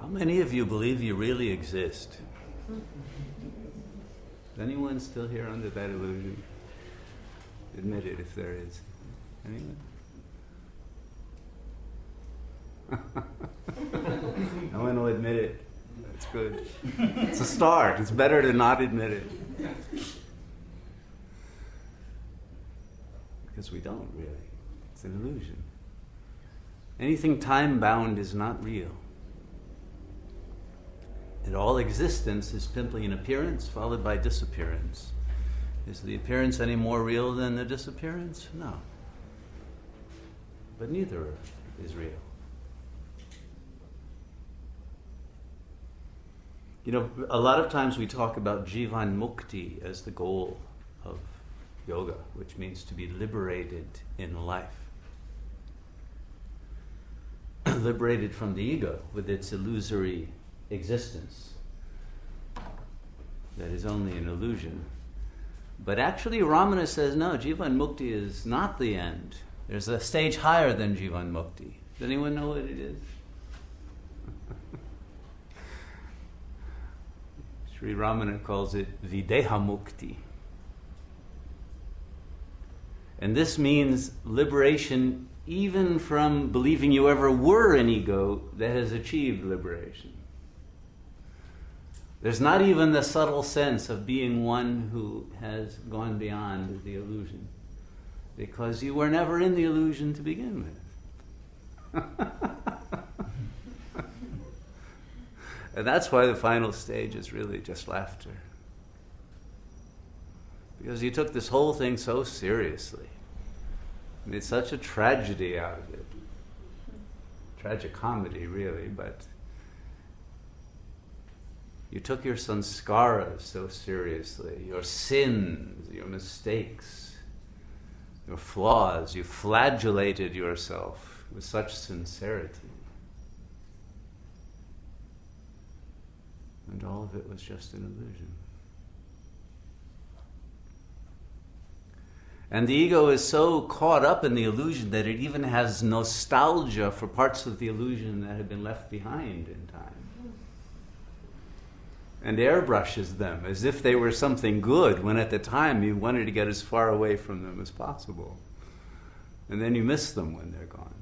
How many of you believe you really exist? Is anyone still here under that illusion? Admit it if there is. Anyone? No one will admit it. That's good. It's a start. It's better to not admit it. Because we don't really. It's an illusion. Anything time-bound is not real. And all existence is simply an appearance followed by disappearance. Is the appearance any more real than the disappearance? No. But neither is real. You know, a lot of times we talk about Jivanmukti as the goal of yoga, which means to be liberated in life. Liberated from the ego with its illusory existence that is only an illusion. But actually Ramana says, no, Jivanmukti is not the end. There's a stage higher than Jivanmukti. Does anyone know what it is? Sri Ramana calls it Videhamukti. And this means liberation even from believing you ever were an ego that has achieved liberation. There's not even the subtle sense of being one who has gone beyond the illusion, because you were never in the illusion to begin with. And that's why the final stage is really just laughter. Because you took this whole thing so seriously. And it's such a tragedy out of it. Tragic comedy, really, but you took your sanskaras so seriously, your sins, your mistakes, your flaws. You flagellated yourself with such sincerity. And all of it was just an illusion. And the ego is so caught up in the illusion that it even has nostalgia for parts of the illusion that have been left behind in time. And airbrushes them as if they were something good, when at the time you wanted to get as far away from them as possible. And then you miss them when they're gone.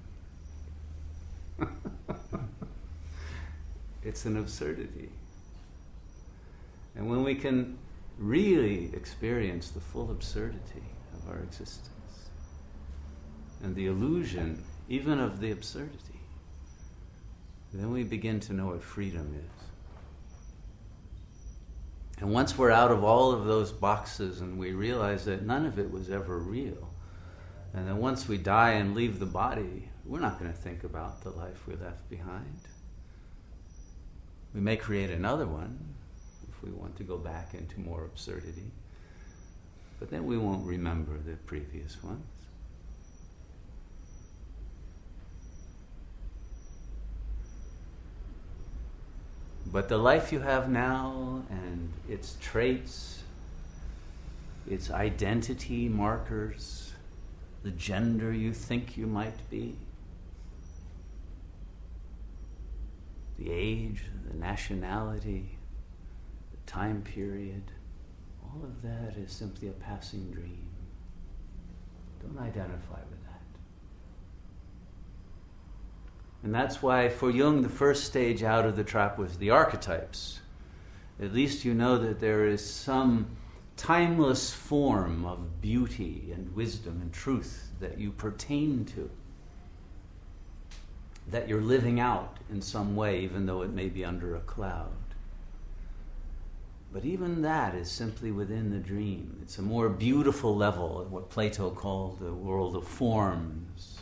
It's an absurdity. And when we can really experience the full absurdity of our existence and the illusion even of the absurdity, then we begin to know what freedom is. And once we're out of all of those boxes and we realize that none of it was ever real, and then once we die and leave the body, we're not going to think about the life we left behind. We may create another one if we want to go back into more absurdity, but then we won't remember the previous ones. But the life you have now and its traits, its identity markers, the gender you think you might be, the age, the nationality, the time period, all of that is simply a passing dream. Don't identify with that. And that's why for Jung the first stage out of the trap was the archetypes. At least you know that there is some timeless form of beauty and wisdom and truth that you pertain to, that you're living out in some way, even though it may be under a cloud. But even that is simply within the dream. It's a more beautiful level, what Plato called the world of forms,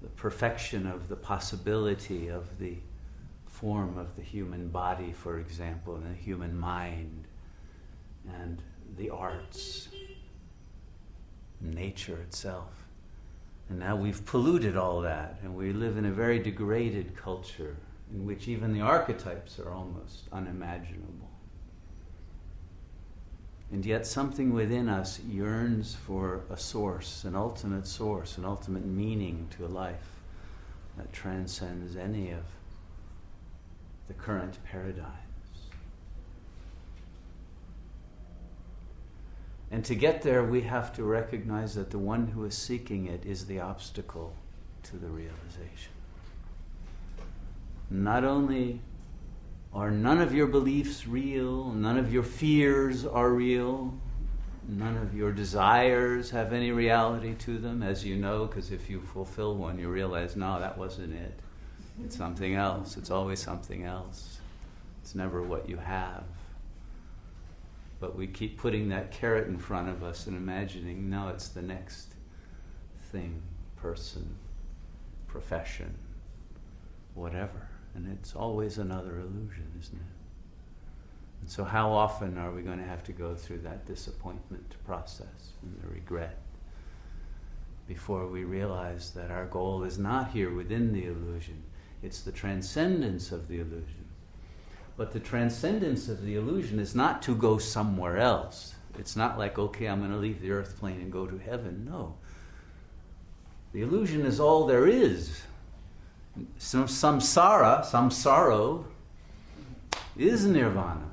the perfection of the possibility of the form of the human body, for example, and the human mind, and the arts, nature itself. And now we've polluted all that, and we live in a very degraded culture in which even the archetypes are almost unimaginable. And yet something within us yearns for a source, an ultimate meaning to life that transcends any of the current paradigms. And to get there, we have to recognize that the one who is seeking it is the obstacle to the realization. Not only are none of your beliefs real, none of your fears are real, none of your desires have any reality to them, as you know, because if you fulfill one, you realize, no, that wasn't it. It's something else. It's always something else. It's never what you have. But we keep putting that carrot in front of us and imagining, no, it's the next thing, person, profession, whatever. And it's always another illusion, isn't it? And so how often are we going to have to go through that disappointment process and the regret before we realize that our goal is not here within the illusion, it's the transcendence of the illusion. But the transcendence of the illusion is not to go somewhere else. It's not like, okay, I'm going to leave the earth plane and go to heaven. No. The illusion is all there is. Some sorrow is nirvana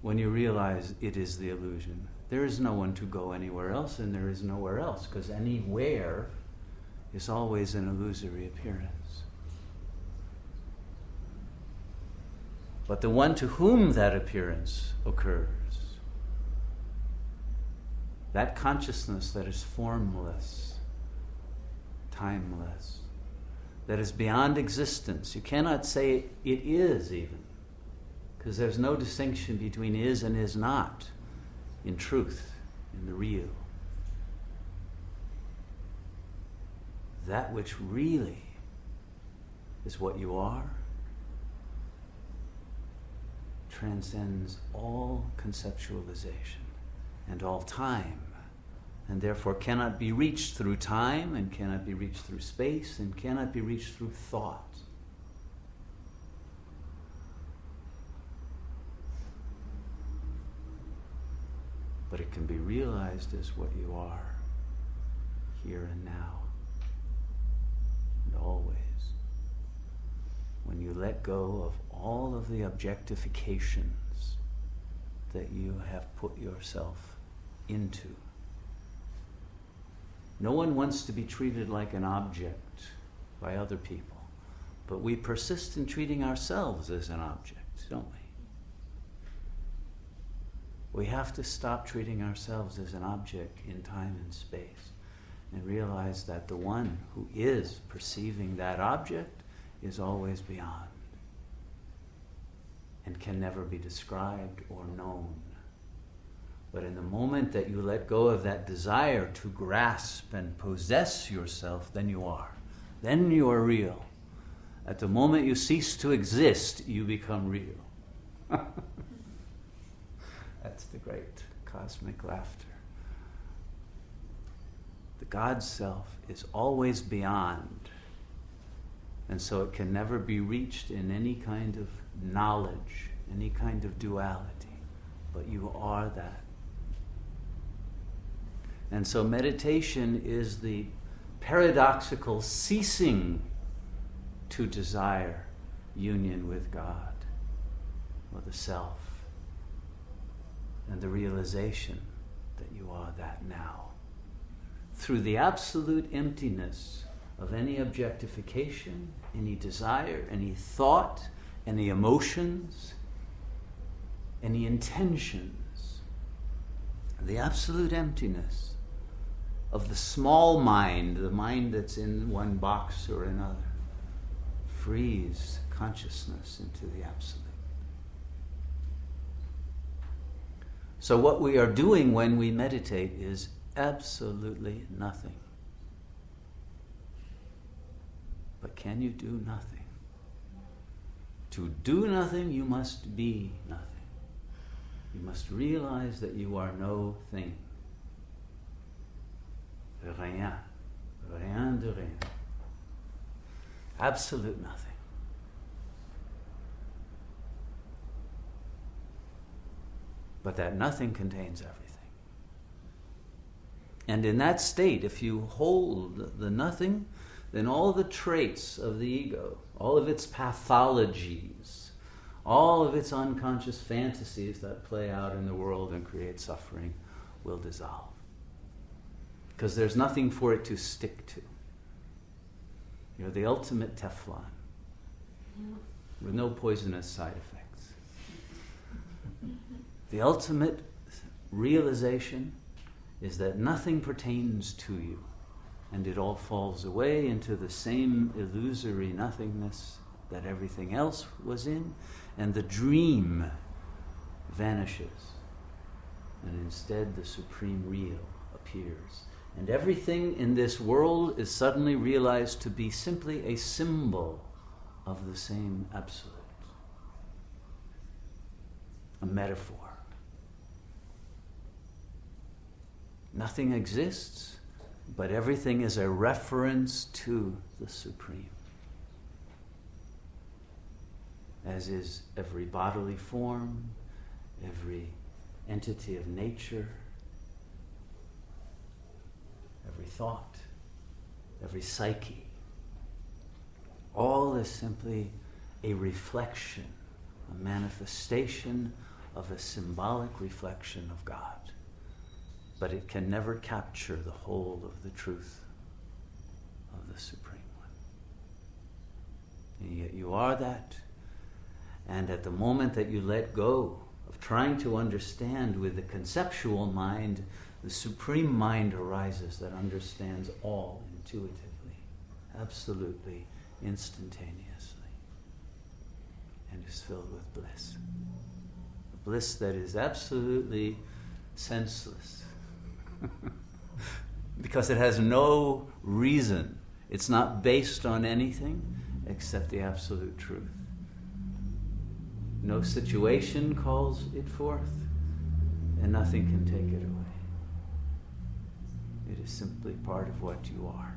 when you realize it is the illusion. There is no one to go anywhere else, and there is nowhere else, because anywhere is always an illusory appearance. But the one to whom that appearance occurs, that consciousness that is formless, timeless, that is beyond existence. You cannot say it is even, because there's no distinction between is and is not in truth, in the real. That which really is what you are transcends all conceptualization and all time, and therefore cannot be reached through time, and cannot be reached through space, and cannot be reached through thought. But it can be realized as what you are, here and now, and always. When you let go of all of the objectifications that you have put yourself into. No one wants to be treated like an object by other people, but we persist in treating ourselves as an object, don't we? We have to stop treating ourselves as an object in time and space and realize that the one who is perceiving that object is always beyond and can never be described or known. But in the moment that you let go of that desire to grasp and possess yourself, then you are. Then you are real. At the moment you cease to exist, you become real. That's the great cosmic laughter. The God self is always beyond, and so it can never be reached in any kind of knowledge, any kind of duality, but you are that. And so meditation is the paradoxical ceasing to desire union with God or the self, and the realization that you are that now. Through the absolute emptiness of any objectification, any desire, any thought, any emotions, any intentions, the absolute emptiness of the small mind, the mind that's in one box or another, frees consciousness into the absolute. So what we are doing when we meditate is absolutely nothing. But can you do nothing? To do nothing, you must be nothing. You must realize that you are no thing. Rien. Rien de rien. Absolute nothing. But that nothing contains everything. And in that state, if you hold the nothing, then all the traits of the ego, all of its pathologies, all of its unconscious fantasies that play out in the world and create suffering will dissolve. Because there's nothing for it to stick to. You're the ultimate Teflon with no poisonous side effects. The ultimate realization is that nothing pertains to you, and it all falls away into the same illusory nothingness that everything else was in, and the dream vanishes, and instead the supreme real appears. And everything in this world is suddenly realized to be simply a symbol of the same absolute, a metaphor. Nothing exists, but everything is a reference to the Supreme. As is every bodily form, every entity of nature, every thought, every psyche. All is simply a reflection, a manifestation of a symbolic reflection of God. But it can never capture the whole of the truth of the Supreme One. And yet you are that. And at the moment that you let go of trying to understand with the conceptual mind, the Supreme Mind arises that understands all intuitively, absolutely, instantaneously, and is filled with bliss. A bliss that is absolutely senseless. Because it has no reason. It's not based on anything except the absolute truth. No situation calls it forth, and nothing can take it away. It is simply part of what you are.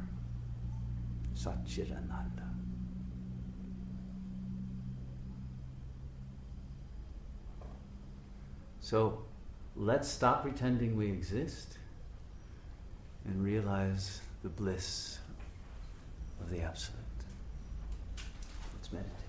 Satchidananda. So let's stop pretending we exist and realize the bliss of the Absolute. Let's meditate.